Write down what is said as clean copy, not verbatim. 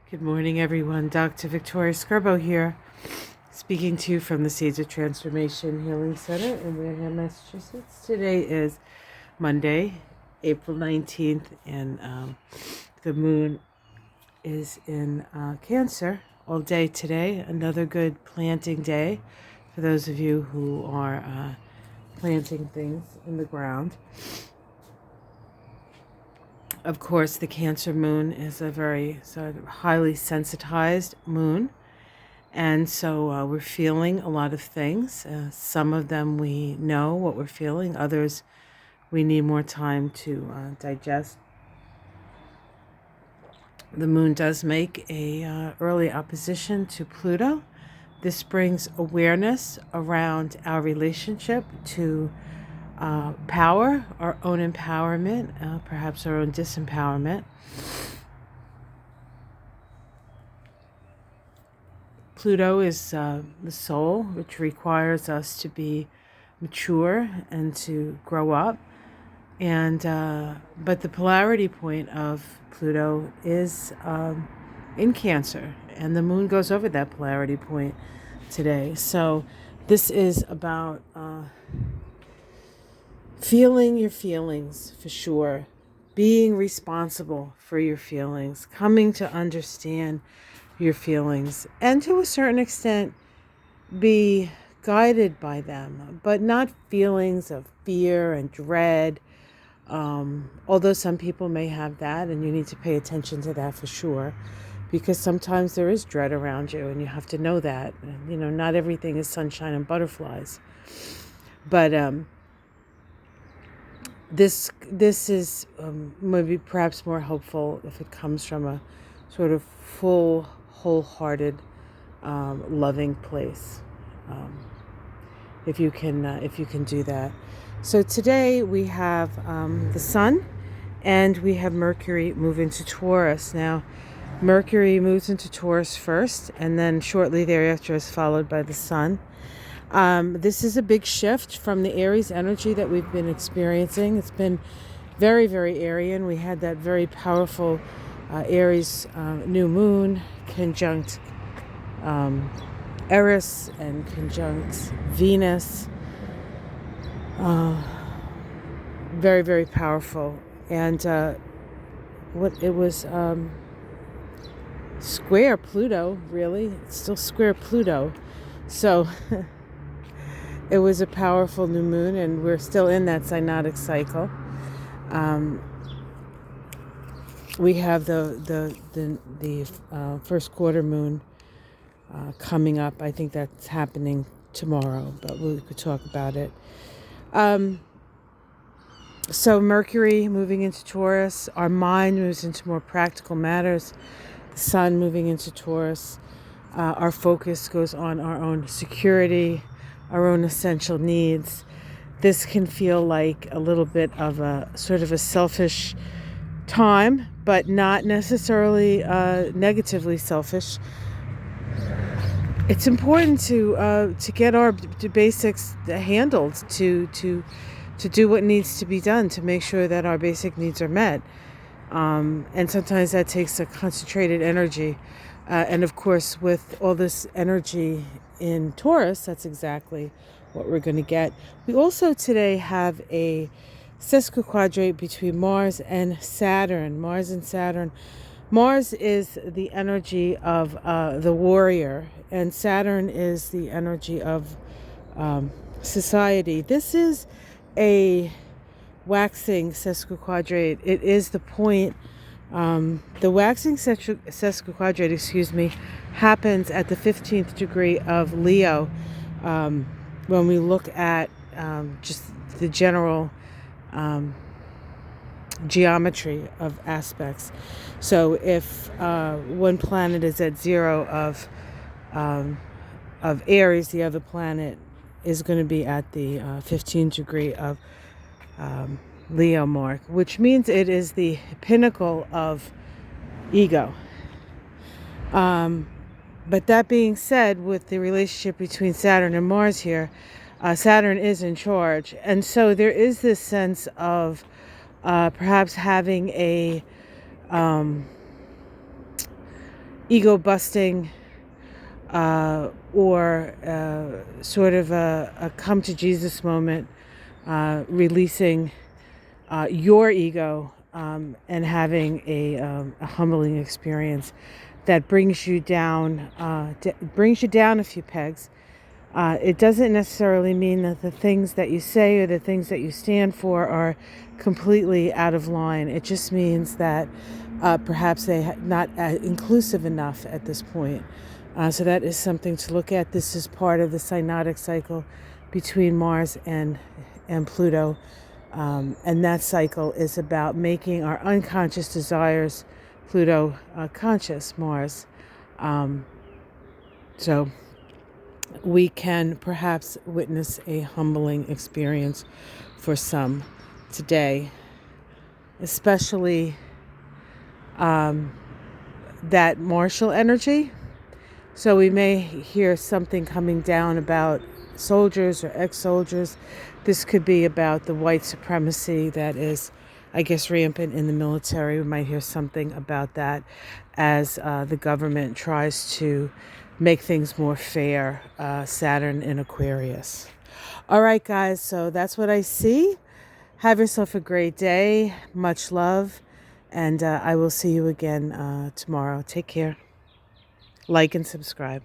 Good morning, everyone. Dr. Victoria Skirbo here, speaking to you from the Seeds of Transformation Healing Center in Wareham, Massachusetts. Today is Monday, April 19th, and the moon is in Cancer all day today. Another good planting day for those of you who are planting things in the ground. Of course, the Cancer moon is a very sort of highly sensitized moon. And so we're feeling a lot of things. Some of them we know what we're feeling. Others we need more time to digest. The moon does make a early opposition to Pluto. This brings awareness around our relationship to power, our own empowerment, perhaps our own disempowerment. Pluto is the soul, which requires us to be mature and to grow up. And but the polarity point of Pluto is in Cancer, and the moon goes over that polarity point today. So this is about feeling your feelings for sure, being responsible for your feelings, coming to understand your feelings, and to a certain extent be guided by them, but not feelings of fear and dread. Although some people may have that, and you need to pay attention to that for sure, because sometimes there is dread around you, and you have to know that. Not everything is sunshine and butterflies. But this is maybe perhaps more helpful if it comes from a sort of full, wholehearted, loving place. If you can do that. So today we have the Sun, and we have Mercury move into Taurus. Now, Mercury moves into Taurus first, and then shortly thereafter is followed by the Sun. This is a big shift from the Aries energy that we've been experiencing. It's been very, very Aryan. We had that very powerful Aries new moon conjunct Eris and conjunct Venus. Very, very powerful. And it was square Pluto, really. It's still square Pluto. So it was a powerful new moon, and we're still in that synodic cycle. We have the first quarter moon coming up. I think that's happening tomorrow, but we could talk about it. So Mercury moving into Taurus, our mind moves into more practical matters. The Sun moving into Taurus, our focus goes on our own security, our own essential needs. This can feel like a little bit of a sort of a selfish time, but not necessarily negatively selfish. It's important to get our basics handled, to do what needs to be done to make sure that our basic needs are met. And sometimes that takes a concentrated energy. And of course, with all this energy in Taurus, that's exactly what we're going to get. We also today have a sesquiquadrate between Mars and Saturn. Mars is the energy of the warrior, and Saturn is the energy of society. This is a waxing sesquiquadrate. It is the point. The waxing sesquiquadrate, happens at the 15th degree of Leo. When we look at just the general geometry of aspects. So if one planet is at 0 of Aries, the other planet is going to be at the 15th degree of Leo mark, which means it is the pinnacle of ego. But that being said, with the relationship between Saturn and Mars here, Saturn is in charge. And so there is this sense of perhaps having a ego busting, or sort of a come to Jesus moment, releasing your ego, and having a humbling experience that brings you down a few pegs. It doesn't necessarily mean that the things that you say or the things that you stand for are completely out of line. It just means that perhaps they're not inclusive enough at this point. So that is something to look at. This is part of the synodic cycle between Mars and Pluto. And that cycle is about making our unconscious desires, Pluto conscious, Mars. So we can perhaps witness a humbling experience for some today, especially that martial energy. So we may hear something coming down about soldiers or ex-soldiers. This could be about the white supremacy that is, I guess, rampant in the military. We might hear something about that as the government tries to make things more fair. Saturn in Aquarius. All right, guys, so that's what I see. Have yourself a great day. Much love. And I will see you again tomorrow. Take care. Like and subscribe.